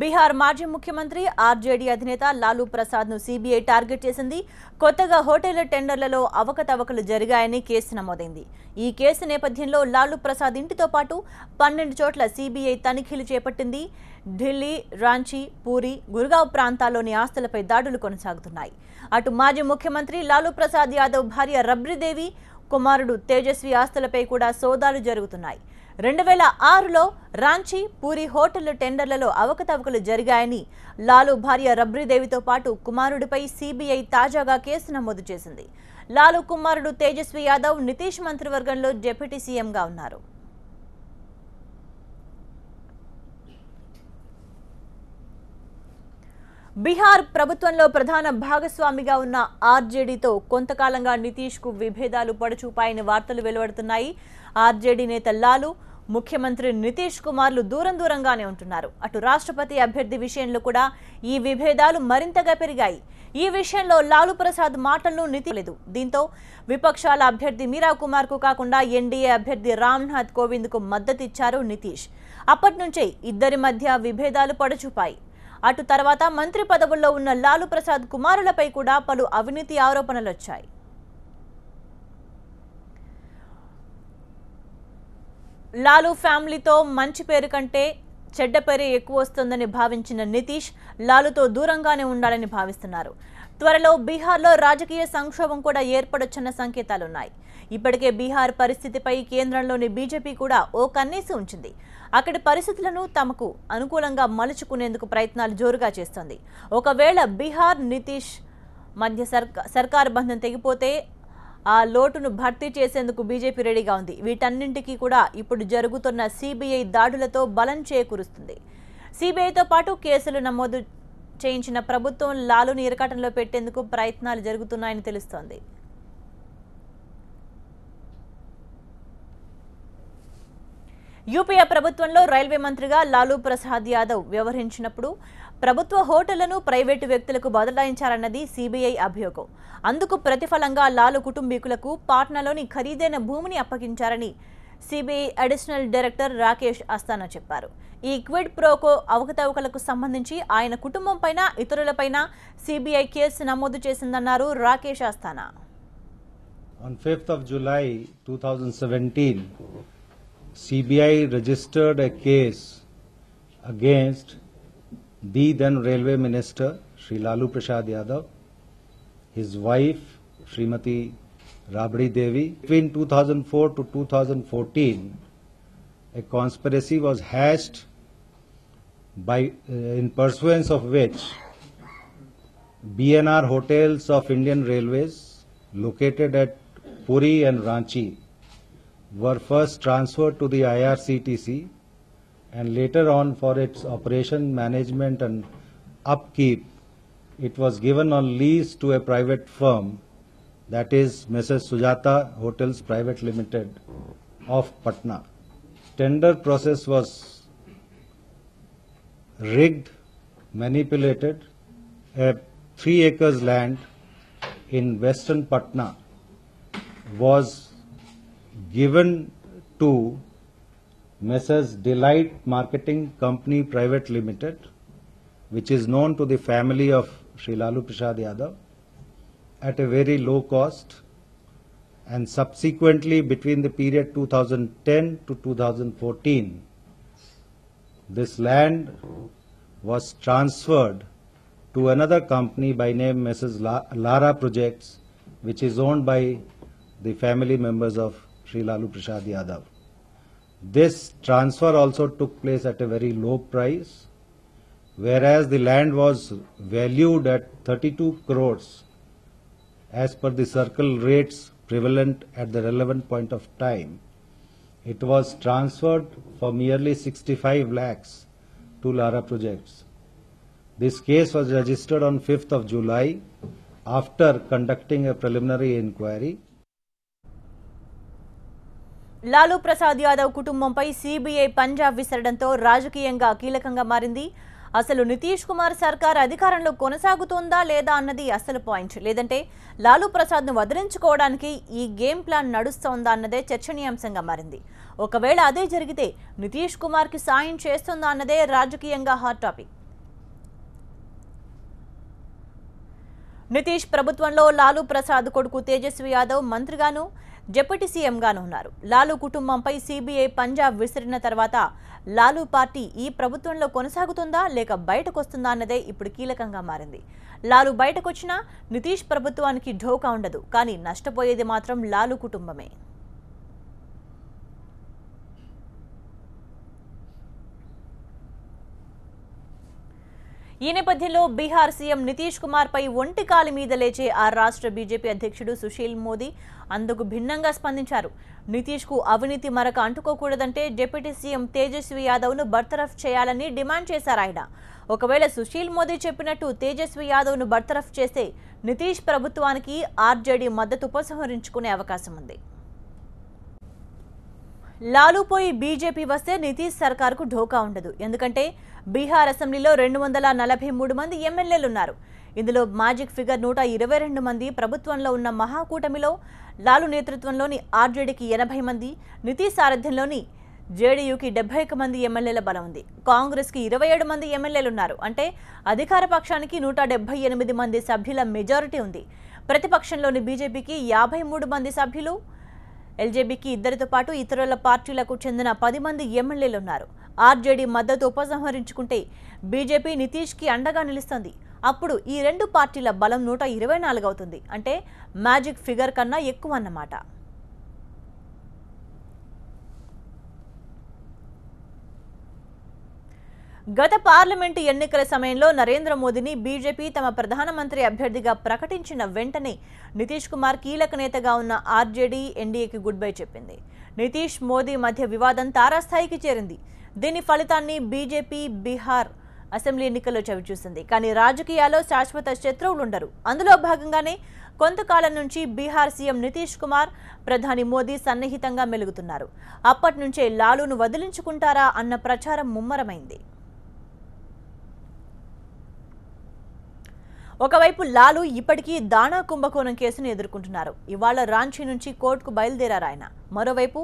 బీహార్ మాజీ ముఖ్యమంత్రి ఆర్జేడీ అధినేత లాలూ ప్రసాద్ ను సీబీఐ టార్గెట్ చేసింది. కొత్తగా హోటల్ టెండర్లలో అవకతవకలు జరిగాయని కేసు నమోదైంది. ఈ కేసు నేపథ్యంలో లాలూ ప్రసాద్ ఇంటితో పాటు 12 చోట్ల సీబీఐ తనిఖీలు చేపట్టింది. ఢిల్లీ, రాంచీ, పూరి, గుర్గావ్ ప్రాంతాల్లోని ఆస్తులపై దాడులు కొనసాగుతున్నాయి. అటు మాజీ ముఖ్యమంత్రి లాలూ ప్రసాద్ యాదవ్ భార్య రబ్రీదేవి, కుమారుడు తేజస్వి ఆస్తులపై కూడా సోదాలు జరుగుతున్నాయి. 2006లో రాంచీ, పూరి హోటల్ టెండర్లలో అవకతవకలు జరిగాయని లాలూ భార్య రబ్రీదేవితో పాటు కుమారుడిపై సీబీఐ తాజాగా కేసు నమోదు చేసింది. లాలూ కుమారుడు తేజస్వి యాదవ్ నితీష్ మంత్రివర్గంలో డిప్యూటీ సీఎంగా ఉన్నారు. బీహార్ ప్రభుత్వంలో ప్రధాన భాగస్వామిగా ఉన్న ఆర్జేడీతో కొంతకాలంగా నితీష్ కు విభేదాలు పడుచూపాయని వార్తలు వెలువడుతున్నాయి. ఆర్జేడీ నేత లాలూ, ముఖ్యమంత్రి నితీష్ కుమార్లు దూరంగానే ఉంటున్నారు. అటు రాష్ట్రపతి అభ్యర్థి విషయంలో కూడా ఈ విభేదాలు మరింతగా పెరిగాయి. ఈ విషయంలో లాలూ ప్రసాద్ మాటలను నితిలేదు. దీంతో విపక్షాల అభ్యర్థి మీరా కుమార్ కు కాకుండా ఎన్డీఏ అభ్యర్థి రామ్నాథ్ కోవింద్ కు మద్దతిచ్చారు నితీష్. అప్పటి నుంచే ఇద్దరి మధ్య విభేదాలు పడుచూపాయి. అటు తర్వాత మంత్రి పదవుల్లో ఉన్న లాలూ ప్రసాద్ కుమారులపై కూడా పలు అవినీతి ఆరోపణలు వచ్చాయి. లాలూ ఫ్యామిలీతో మంచి పేరు కంటే చెడ్డ పేరే ఎక్కువ వస్తుందని భావించిన నితీష్ లాలూతో దూరంగానే ఉండాలని భావిస్తున్నారు. త్వరలో బీహార్లో రాజకీయ సంక్షోభం కూడా ఏర్పడొచ్చన్న సంకేతాలున్నాయి. ఇప్పటికే బీహార్ పరిస్థితిపై కేంద్రంలోని బీజేపీ కూడా ఓ కన్నేసి ఉంచింది. అక్కడి పరిస్థితులను తమకు అనుకూలంగా మలుచుకునేందుకు ప్రయత్నాలు జోరుగా చేస్తోంది. ఒకవేళ బీహార్ నితీష్ మధ్య సర్కార్ బంధం తెగిపోతే ఆ లోటును భర్తీ చేసేందుకు బీజేపీ రెడీగా ఉంది. వీటన్నింటికీ కూడా ఇప్పుడు జరుగుతున్న సీబీఐ దాడులతో బలం చేకూరుస్తుంది. సీబీఐతో పాటు కేసులు నమోదు చేయించిన ప్రభుత్వం లాలూని ఇరకాటంలో పెట్టేందుకు ప్రయత్నాలు జరుగుతున్నాయని తెలుస్తోంది. యూపీఏ ప్రభుత్వంలో రైల్వే మంత్రిగా లాలూ ప్రసాద్ యాదవ్ వ్యవహరించినప్పుడు ప్రభుత్వ హోటళ్లను ప్రైవేటు వ్యక్తులకు బదలాయించారన్నది సీబీఐ అభియోగం. అందుకు ప్రతిఫలంగా లాలూ కుటుంబీకులకు పాట్నాలోని ఖరీదైన భూమిని అప్పగించారని CBI additional director Rakesh Asthana చెప్పారు. ఈ క్విడ్ ప్రోకో అవకతవకలకు సంబంధించి ఆయన కుటుంబంపైన, ఇతరులపైన సీబీఐ కేసు నమోదు చేసిందన్నారు Rakesh Asthana. On 5th of July 2017, CBI registered a case against the then Railway Minister Shri Lalu Prasad Yadav, his wife Srimati Rabri Devi. Between 2004 to 2014, a conspiracy was hatched in pursuance of which BNR hotels of Indian Railways located at Puri and Ranchi were first transferred to the IRCTC and later on for its operation, management and upkeep it was given on lease to a private firm, that is Mrs. Sujata Hotels Private Limited of Patna. Tender process was rigged, manipulated. A 3 acres land in western Patna was given to Messrs. Delight Marketing Company Private Limited, which is known to the family of Shri Lalu Prasad Yadav, at a very low cost, and subsequently between the period 2010 to 2014, this land was transferred to another company by name Mrs. Lara Projects, which is owned by the family members of Shri Lalu Prasad Yadav. This transfer also took place at a very low price, whereas the land was valued at 32 crores as per the circle rates prevalent at the relevant point of time. It was transferred for merely 65 lakhs to Lara Projects. This case was registered on 5th of July after conducting a preliminary inquiry. Lalu Prasad Yadav కుటుంబంపై CBI పంజా విసరడంతో రాజకీయంగా కీలకంగా మారింది. అసలు నితీష్ కుమార్ సర్కార్ అధికారంలో కొనసాగుతోందా లేదా అన్నది అసలు పాయింట్. లేదంటే లాలూ ప్రసాద్ ను వదిలించుకోవడానికి ఈ గేమ్ ప్లాన్ నడుస్తోందా అన్నదే చర్చనీయాంశంగా మారింది. ఒకవేళ అదే జరిగితే నితీష్ కుమార్ కి సాయం చేస్తుందా అన్నదే రాజకీయంగా హాట్ టాపిక్. నితీష్ ప్రభుత్వంలో లాలూ ప్రసాద్ కొడుకు తేజస్వి యాదవ్ మంత్రిగాను డిప్యూటీ సీఎంగాను ఉన్నారు. లాలూ కుటుంబంపై సీబీఐ పంజాబ్ విసిరిన తర్వాత లాలూ పార్టీ ఈ ప్రభుత్వంలో కొనసాగుతుందా లేక బయటకొస్తుందా అన్నదే ఇప్పుడు కీలకంగా మారింది. లాలూ బయటకొచ్చినా నితీష్ ప్రభుత్వానికి ఢోకా ఉండదు, కానీ నష్టపోయేది మాత్రం లాలూ కుటుంబమే. ఈ నేపథ్యంలో బీహార్ సీఎం నితీష్ కుమార్ పై ఒంటి కాలి మీద లేచే ఆ రాష్ట్ర బీజేపీ అధ్యక్షుడు సుశీల్ మోదీ అందుకు భిన్నంగా స్పందించారు. నితీష్ కు అవినీతి మరక అంటుకోకూడదంటే డిప్యూటీ సీఎం తేజస్వి యాదవ్ ను బర్తరఫ్ చేయాలని డిమాండ్ చేశారు ఆయన. ఒకవేళ సుశీల్ మోదీ చెప్పినట్టు తేజస్వి యాదవ్ ను బర్తరఫ్ చేస్తే నితీష్ ప్రభుత్వానికి ఆర్జేడీ మద్దతు ఉపసంహరించుకునే అవకాశం ఉంది. లాలూ పోయి బీజేపీ వస్తే నితీష్ సర్కార్కు ఢోకా ఉండదు. ఎందుకంటే బీహార్ అసెంబ్లీలో 243 మంది ఎమ్మెల్యేలున్నారు. ఇందులో మ్యాజిక్ ఫిగర్ 122 మంది. ప్రభుత్వంలో ఉన్న మహాకూటమిలో లాలూ నేతృత్వంలోని ఆర్జేడీకి 80 మంది, నితీష్ సారథ్యంలోని జేడీయూకి 71 మంది ఎమ్మెల్యేల బలం ఉంది. కాంగ్రెస్కి 27 మంది ఎమ్మెల్యేలున్నారు. అంటే అధికార పక్షానికి 178 మంది సభ్యుల మెజారిటీ ఉంది. ప్రతిపక్షంలోని బీజేపీకి 53 మంది సభ్యులు, ఎల్జేపీకి 2తో పాటు ఇతరుల పార్టీలకు చెందిన 10 మంది ఎమ్మెల్యేలున్నారు. ఆర్జేడీ మద్దతు ఉపసంహరించుకుంటే బీజేపీ నితీష్కి అండగా నిలుస్తుంది. అప్పుడు ఈ రెండు పార్టీల బలం 124 అవుతుంది. అంటే మ్యాజిక్ ఫిగర్ కన్నా ఎక్కువ అన్నమాట. గత పార్లమెంటు ఎన్నికల సమయంలో నరేంద్ర మోదీని బీజేపీ తమ ప్రధానమంత్రి అభ్యర్థిగా ప్రకటించిన వెంటనే నితీష్ కుమార్ కీలక నేతగా ఉన్న ఆర్జేడీ ఎన్డీఏకి గుడ్ బై చెప్పింది. నితీష్ మోదీ మధ్య వివాదం తారాస్థాయికి చేరింది. దీని ఫలితాన్ని బీజేపీ బీహార్ అసెంబ్లీ ఎన్నికల్లో చవిచూసింది. కానీ రాజకీయాల్లో శాశ్వత శత్రువులుండరు. అందులో భాగంగానే కొంతకాలం నుంచి బీహార్ సీఎం నితీష్ కుమార్ ప్రధాని మోదీ సన్నిహితంగా మెలుగుతున్నారు. అప్పటి నుంచే లాలూను వదిలించుకుంటారా అన్న ప్రచారం ముమ్మరమైంది. ఒకవైపు లాలూ ఇప్పటికీ దాణా కుంభకోణం కేసును ఎదుర్కొంటున్నారు. ఇవాళ రాంచీ నుంచి కోర్టుకు బయలుదేరారు ఆయన. మరోవైపు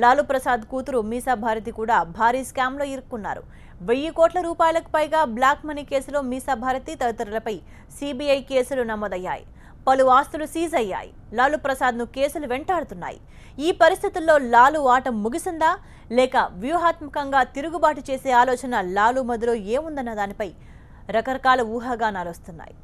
లాలూ ప్రసాద్ కూతురు మీసా భారతి కూడా భారీ స్కామ్లో ఇరుక్కున్నారు. 1000 కోట్ల రూపాయలకు పైగా బ్లాక్ మనీ కేసులో మీసా భారతి తదితరులపై సీబీఐ కేసులు నమోదయ్యాయి. పలు ఆస్తులు సీజ్ అయ్యాయి. లాలూ ప్రసాద్ను కేసులు వెంటాడుతున్నాయి. ఈ పరిస్థితుల్లో లాలూ ఆట ముగిసిందా లేక వ్యూహాత్మకంగా తిరుగుబాటు చేసే ఆలోచన లాలూ మదిలో ఏముందన్న దానిపై రకరకాల ఊహాగానాలు వస్తున్నాయి.